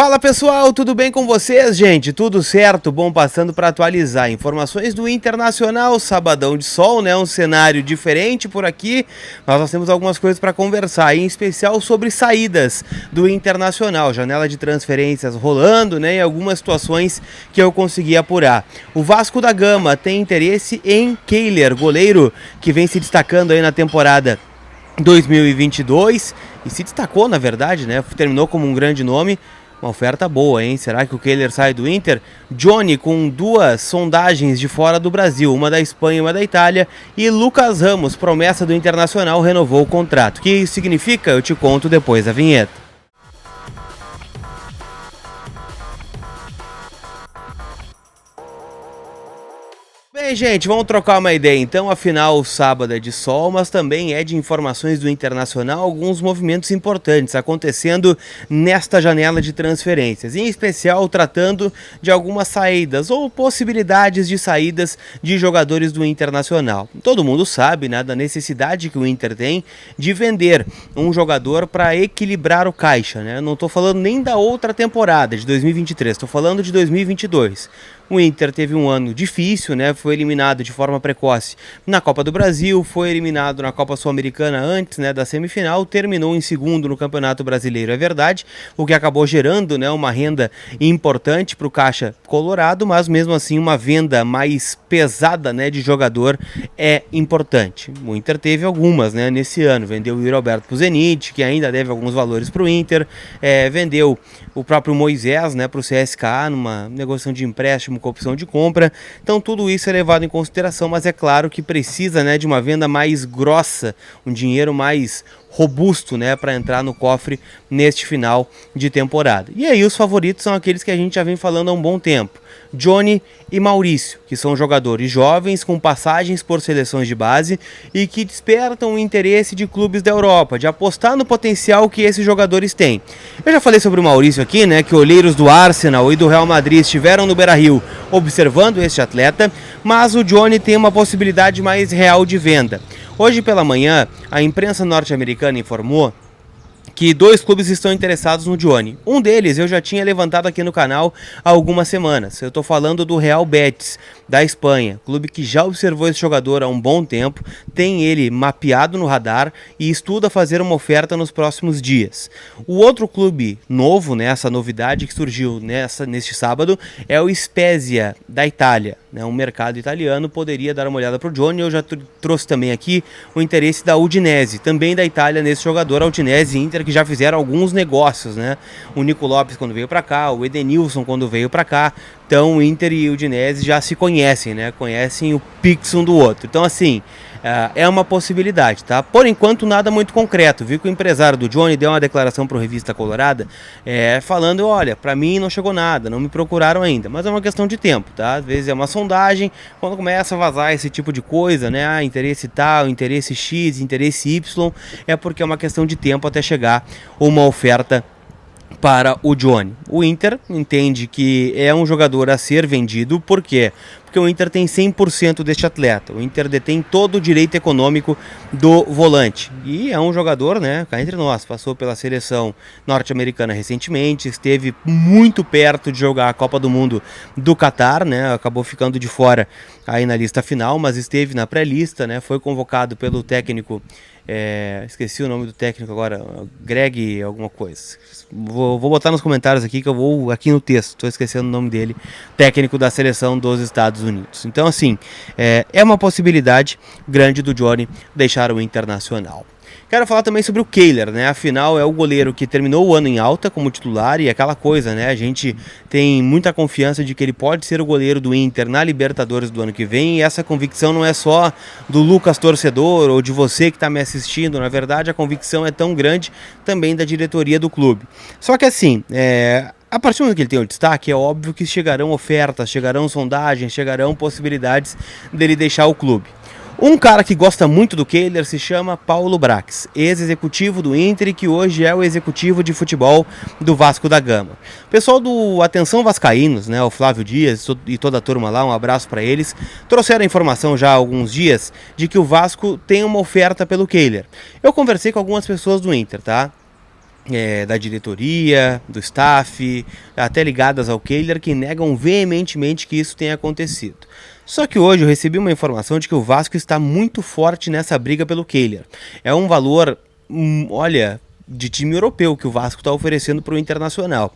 Fala pessoal, tudo bem com vocês, gente? Tudo certo? Bom, passando para atualizar informações do Internacional, sabadão de sol, né? Um cenário diferente por aqui, mas nós temos algumas coisas para conversar, em especial sobre saídas do Internacional, janela de transferências rolando, né? E algumas situações que eu consegui apurar. O Vasco da Gama tem interesse em Kehler, goleiro que vem se destacando aí na temporada 2022 e se destacou, na verdade, né? Terminou como um grande nome. Uma oferta boa, hein? Será que o Kehler sai do Inter? Johnny com duas sondagens de fora do Brasil, uma da Espanha e uma da Itália. E Lucas Ramos, promessa do Internacional, renovou o contrato. O que isso significa? Eu te conto depois da vinheta. Bem, gente, vamos trocar uma ideia então. Afinal, o sábado é de sol, mas também é de informações do Internacional, alguns movimentos importantes acontecendo nesta janela de transferências, em especial tratando de algumas saídas ou possibilidades de saídas de jogadores do Internacional. Todo mundo sabe, né, da necessidade que o Inter tem de vender um jogador para equilibrar o caixa, né? Não estou falando nem da outra temporada de 2023, estou falando de 2022. O Inter teve um ano difícil, né? Foi eliminado de forma precoce na Copa do Brasil, foi eliminado na Copa Sul-Americana antes, né, da semifinal, terminou em segundo no Campeonato Brasileiro, é verdade, o que acabou gerando, né, uma renda importante para o caixa colorado, mas mesmo assim uma venda mais pesada, né, de jogador é importante. O Inter teve algumas, né, nesse ano, vendeu o Yuri Alberto para o Zenit, que ainda deve alguns valores para o Inter, vendeu o próprio Moisés, né, para o CSKA numa negociação de empréstimo com opção de compra. Então tudo isso é levado em consideração, mas é claro que precisa, né, de uma venda mais grossa, um dinheiro mais robusto, né, para entrar no cofre neste final de temporada. E aí os favoritos são aqueles que a gente já vem falando há um bom tempo. Johnny e Maurício, que são jogadores jovens com passagens por seleções de base e que despertam o interesse de clubes da Europa, de apostar no potencial que esses jogadores têm. Eu já falei sobre o Maurício aqui, né, que olheiros do Arsenal e do Real Madrid estiveram no Beira-Rio observando este atleta, mas o Johnny tem uma possibilidade mais real de venda. Hoje pela manhã, a imprensa norte-americana informou que dois clubes estão interessados no Johnny. Um deles eu já tinha levantado aqui no canal há algumas semanas. Eu estou falando do Real Betis, da Espanha. Clube que já observou esse jogador há um bom tempo, tem ele mapeado no radar e estuda fazer uma oferta nos próximos dias. O outro clube novo, né, essa novidade que surgiu neste sábado, é o Spezia, da Itália. O mercado italiano poderia dar uma olhada para o Johnny. Eu já trouxe também aqui o interesse da Udinese, também da Itália, nesse jogador. A Udinese e Inter que já fizeram alguns negócios, né? O Nico Lopes quando veio para cá, o Edenilson quando veio para cá. Então o Inter e o Udinese já se conhecem, né? Conhecem o pix um do outro. Então assim, é uma possibilidade, tá? Por enquanto nada muito concreto. Viu que o empresário do Johnny deu uma declaração para o Revista Colorada, falando, olha, para mim não chegou nada, não me procuraram ainda, mas é uma questão de tempo, tá? Às vezes é uma sondagem, quando começa a vazar esse tipo de coisa, né? Interesse tal, interesse X, interesse Y, é porque é uma questão de tempo até chegar uma oferta para o Johnny. O Inter entende que é um jogador a ser vendido, por quê? Porque o Inter tem 100% deste atleta. O Inter detém todo o direito econômico do volante. E é um jogador, né, cá entre nós, passou pela seleção norte-americana recentemente, esteve muito perto de jogar a Copa do Mundo do Catar, né, acabou ficando de fora aí na lista final, mas esteve na pré-lista, né, foi convocado pelo técnico, esqueci o nome do técnico agora, Greg alguma coisa. Vou botar nos comentários aqui, que eu vou aqui no texto, estou esquecendo o nome dele, técnico da seleção dos Estados Unidos. Então assim, é uma possibilidade grande do Johnny deixar o Internacional. Quero falar também sobre o Kehler, né? Afinal, é o goleiro que terminou o ano em alta como titular e aquela coisa, né? A gente tem muita confiança de que ele pode ser o goleiro do Inter na Libertadores do ano que vem, e essa convicção não é só do Lucas torcedor ou de você que está me assistindo. Na verdade, a convicção é tão grande também da diretoria do clube. Só que assim, a partir do momento que ele tem o destaque, é óbvio que chegarão ofertas, chegarão sondagens, chegarão possibilidades dele deixar o clube. Um cara que gosta muito do Kehler se chama Paulo Brax, ex-executivo do Inter, que hoje é o executivo de futebol do Vasco da Gama. O pessoal do Atenção Vascaínos, né, o Flávio Dias e toda a turma lá, um abraço para eles, trouxeram a informação já há alguns dias de que o Vasco tem uma oferta pelo Kehler. Eu conversei com algumas pessoas do Inter, tá? da diretoria, do staff, até ligadas ao Kehler, que negam veementemente que isso tenha acontecido. Só que hoje eu recebi uma informação de que o Vasco está muito forte nessa briga pelo Kehler. É um valor, olha, de time europeu que o Vasco está oferecendo para o Internacional,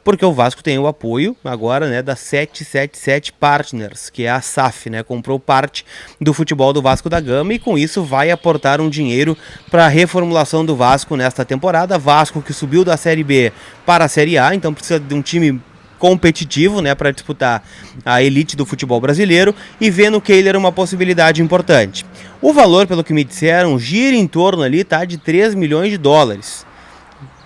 porque o Vasco tem o apoio agora, né, da 777 Partners, que é a SAF, né, comprou parte do futebol do Vasco da Gama e com isso vai aportar um dinheiro para a reformulação do Vasco nesta temporada. Vasco que subiu da Série B para a Série A, então precisa de um time competitivo, né, para disputar a elite do futebol brasileiro, e vê no Kehler uma possibilidade importante. O valor, pelo que me disseram, gira em torno ali, tá, de 3 milhões de dólares.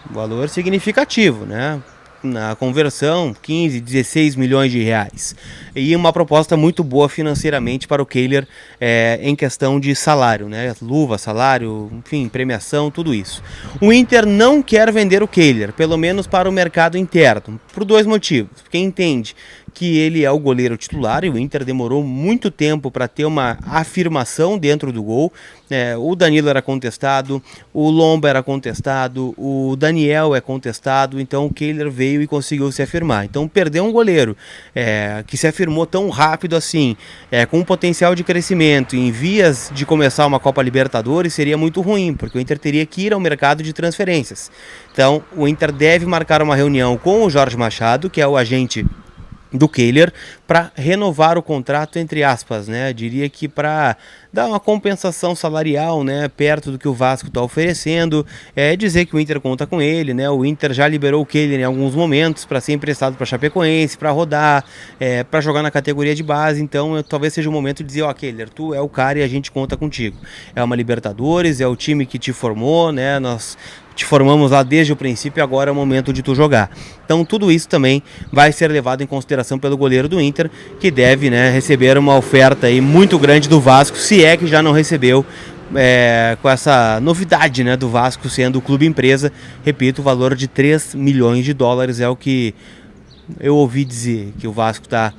Valor significativo, né? Na conversão, 15, 16 milhões de reais. E uma proposta muito boa financeiramente para o Kehler em questão de salário, né? Luva, salário, enfim, premiação, tudo isso. O Inter não quer vender o Kehler, pelo menos para o mercado interno, por dois motivos. Quem entende que ele é o goleiro titular e o Inter demorou muito tempo para ter uma afirmação dentro do gol. O Danilo era contestado, o Lomba era contestado, o Daniel é contestado, então o Kehler veio e conseguiu se afirmar. Então perder um goleiro que se afirmou tão rápido assim, com um potencial de crescimento, em vias de começar uma Copa Libertadores, seria muito ruim, porque o Inter teria que ir ao mercado de transferências. Então o Inter deve marcar uma reunião com o Jorge Machado, que é o agente do Kehler, para renovar o contrato, entre aspas, né? Diria que para dar uma compensação salarial, né, perto do que o Vasco está oferecendo, dizer que o Inter conta com ele, né? O Inter já liberou o Kehler em alguns momentos para ser emprestado para Chapecoense, para rodar, para jogar na categoria de base. Então talvez seja o momento de dizer, ó, Kehler, tu é o cara e a gente conta contigo. É uma Libertadores, é o time que te formou, né? Nós te formamos lá desde o princípio e agora é o momento de tu jogar. Então tudo isso também vai ser levado em consideração pelo goleiro do Inter, que deve, né, receber uma oferta aí muito grande do Vasco, se é que já não recebeu, com essa novidade, né, do Vasco sendo o clube empresa. Repito, o valor de 3 milhões de dólares é o que eu ouvi dizer, que o Vasco está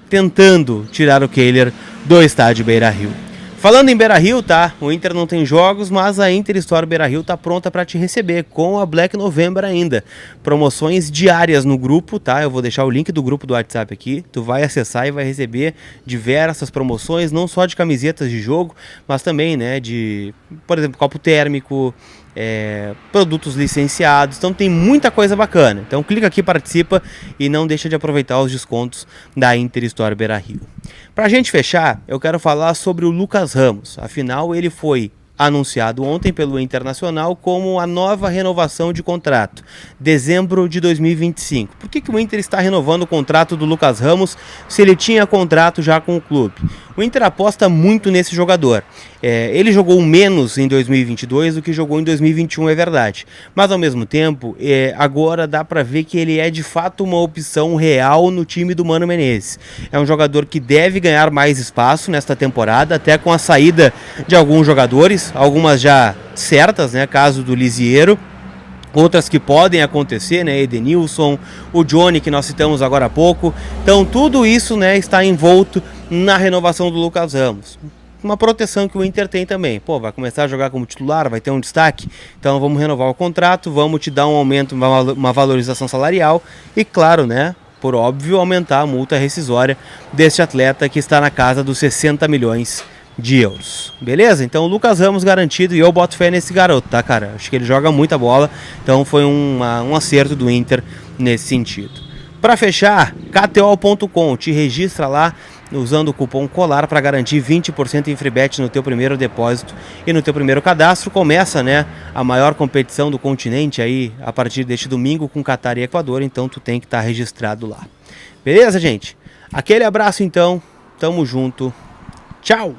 tentando tirar o Kehler do estádio Beira-Rio. Falando em Beira-Rio, tá? O Inter não tem jogos, mas a Inter Store Beira-Rio tá pronta para te receber com a Black November ainda. Promoções diárias no grupo, tá? Eu vou deixar o link do grupo do WhatsApp aqui. Tu vai acessar e vai receber diversas promoções, não só de camisetas de jogo, mas também, né, de, por exemplo, copo térmico, produtos licenciados. Então tem muita coisa bacana. Então clica aqui, participa e não deixa de aproveitar os descontos da Inter Store Beira-Rio. Pra gente fechar, eu quero falar sobre o Lucas Ramos. Afinal, ele foi anunciado ontem pelo Internacional como a nova renovação de contrato, dezembro de 2025. Por que o Inter está renovando o contrato do Lucas Ramos se ele tinha contrato já com o clube? O Inter aposta muito nesse jogador. Ele jogou menos em 2022 do que jogou em 2021, é verdade. Mas ao mesmo tempo, agora dá para ver que ele é de fato uma opção real no time do Mano Menezes. É um jogador que deve ganhar mais espaço nesta temporada, até com a saída de alguns jogadores, algumas já certas, né? Caso do Lisiero. Outras que podem acontecer, né? Edenilson, o Johnny, que nós citamos agora há pouco. Então tudo isso, né, está envolto na renovação do Lucas Ramos. Uma proteção que o Inter tem também. Pô, vai começar a jogar como titular, vai ter um destaque. Então vamos renovar o contrato, vamos te dar um aumento, uma valorização salarial. E claro, né, por óbvio, aumentar a multa rescisória deste atleta que está na casa dos 60 milhões de euros. Beleza? Então o Lucas Ramos garantido e eu boto fé nesse garoto, tá, cara? Acho que ele joga muita bola, então foi um acerto do Inter nesse sentido. Para fechar, KTO.com, te registra lá usando o cupom COLAR para garantir 20% em free bet no teu primeiro depósito e no teu primeiro cadastro. Começa, né, a maior competição do continente aí a partir deste domingo com Catar e Equador, então tu tem que estar registrado lá. Beleza, gente? Aquele abraço então, tamo junto, tchau!